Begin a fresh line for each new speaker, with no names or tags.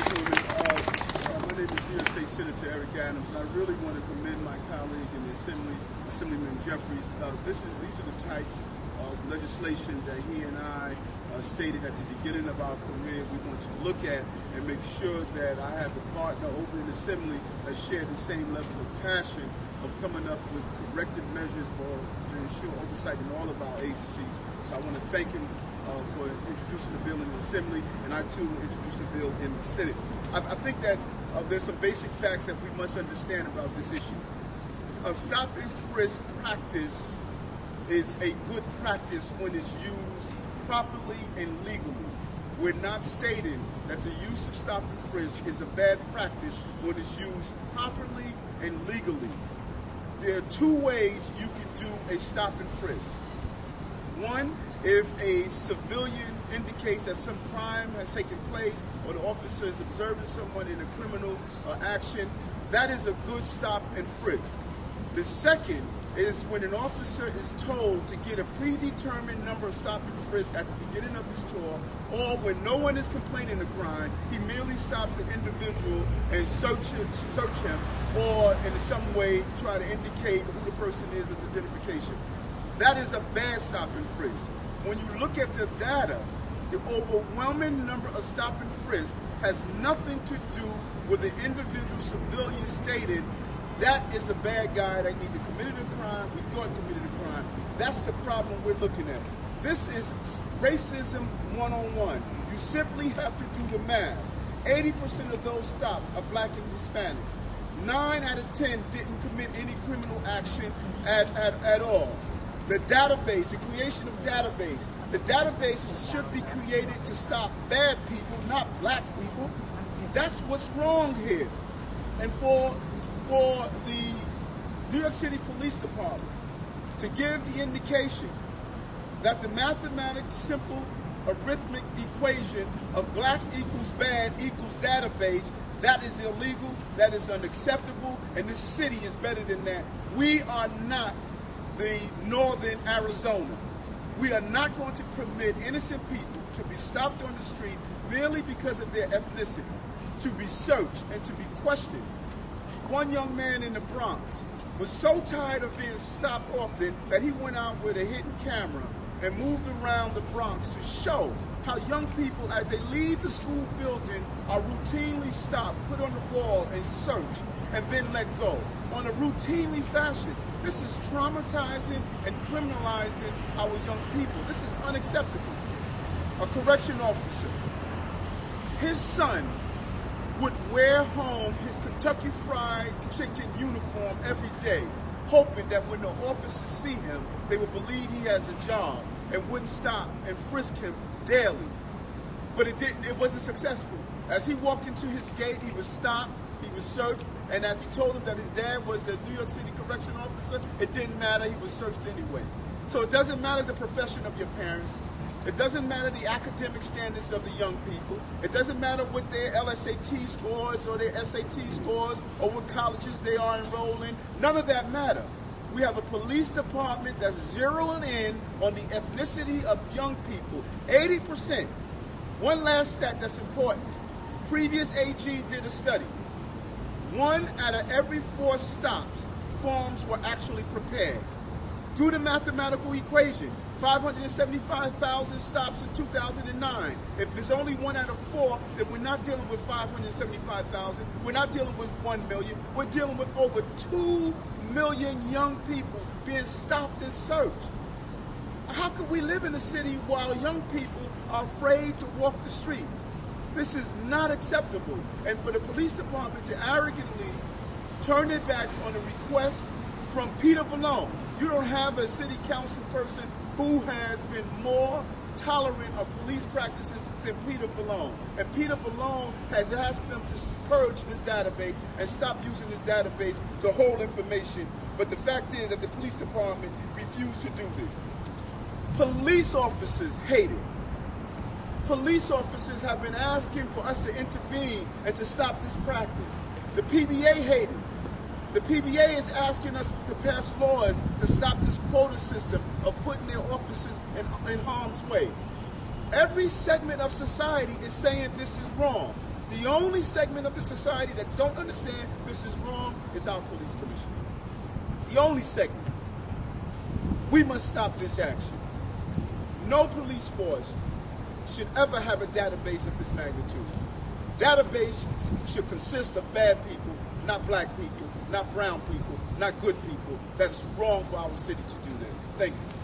My name is New York State Senator Eric Adams, and I really want to commend my colleague in the Assembly, Assemblyman Jeffries. These are the types of legislation that he and I stated at the beginning of our career we want to look at and make sure that I have a partner over in the Assembly that share the same level of passion of coming up with corrective measures to ensure oversight in all of our agencies. So I want to thank him for introducing the bill in the Assembly, and I too will introduce the bill in the Senate. I think that there's some basic facts that we must understand about this issue. A stop and frisk practice is a good practice when it's used properly and legally. We're not stating that the use of stop and frisk is a bad practice when it's used properly and legally. There are two ways you can do a stop and frisk. One, if a civilian indicates that some crime has taken place or the officer is observing someone in a criminal action, that is a good stop and frisk. The second is when an officer is told to get a predetermined number of stop and frisk at the beginning of his tour, or when no one is complaining of crime, he merely stops an individual and search him, or in some way try to indicate who the person is as identification. That is a bad stop and frisk. When you look at the data, the overwhelming number of stop and frisk has nothing to do with the individual civilian stating that is a bad guy that either committed a crime, we thought committed a crime. That's the problem we're looking at. This is racism 101. You simply have to do the math. 80% of those stops are black and Hispanics. 9 out of 10 didn't commit any criminal action at all. The database, the creation of database. The database should be created to stop bad people, not black people. That's what's wrong here. And for the New York City Police Department to give the indication that the mathematical simple arithmetic equation of black equals bad equals database, that is illegal, that is unacceptable, and this city is better than that. We are not the northern Arizona. We are not going to permit innocent people to be stopped on the street merely because of their ethnicity, to be searched and to be questioned. One young man in the Bronx was so tired of being stopped often that he went out with a hidden camera and moved around the Bronx to show how young people, as they leave the school building, are routinely stopped, put on the wall and searched, and then let go on a routinely fashion. This is traumatizing and criminalizing our young people. This is unacceptable. A correction officer, his son would wear home his Kentucky Fried Chicken uniform every day, hoping that when the officers see him, they will believe he has a job and wouldn't stop and frisk him daily. But it didn't, it wasn't successful. As he walked into his gate, he was stopped, he was searched, and as he told him that his dad was a New York City correction officer, it didn't matter, he was searched anyway. So it doesn't matter the profession of your parents. It doesn't matter the academic standards of the young people. It doesn't matter what their LSAT scores or their SAT scores or what colleges they are enrolled in. None of that matter. We have a police department that's zeroing in on the ethnicity of young people. 80%. One last stat that's important. Previous AG did a study. 1 out of every 4 stops, forms were actually prepared. Do the mathematical equation. 575,000 stops in 2009. If there's only 1 out of 4, then we're not dealing with 575,000. We're not dealing with 1 million. We're dealing with over 2 million young people being stopped and searched. How could we live in a city while young people are afraid to walk the streets? This is not acceptable. And for the police department to arrogantly turn their backs on a request from Peter Vallone. You don't have a city council person who has been more tolerant of police practices than Peter Vallone. And Peter Vallone has asked them to purge this database and stop using this database to hold information. But the fact is that the police department refused to do this. Police officers hate it. Police officers have been asking for us to intervene and to stop this practice. The PBA hate it. The PBA is asking us to pass laws to stop this quota system of putting their officers in harm's way. Every segment of society is saying this is wrong. The only segment of the society that don't understand this is wrong is our police commissioners. The only segment. We must stop this action. No police force should ever have a database of this magnitude. Database should consist of bad people, not black people, not brown people, not good people. That's wrong for our city to do that. Thank you.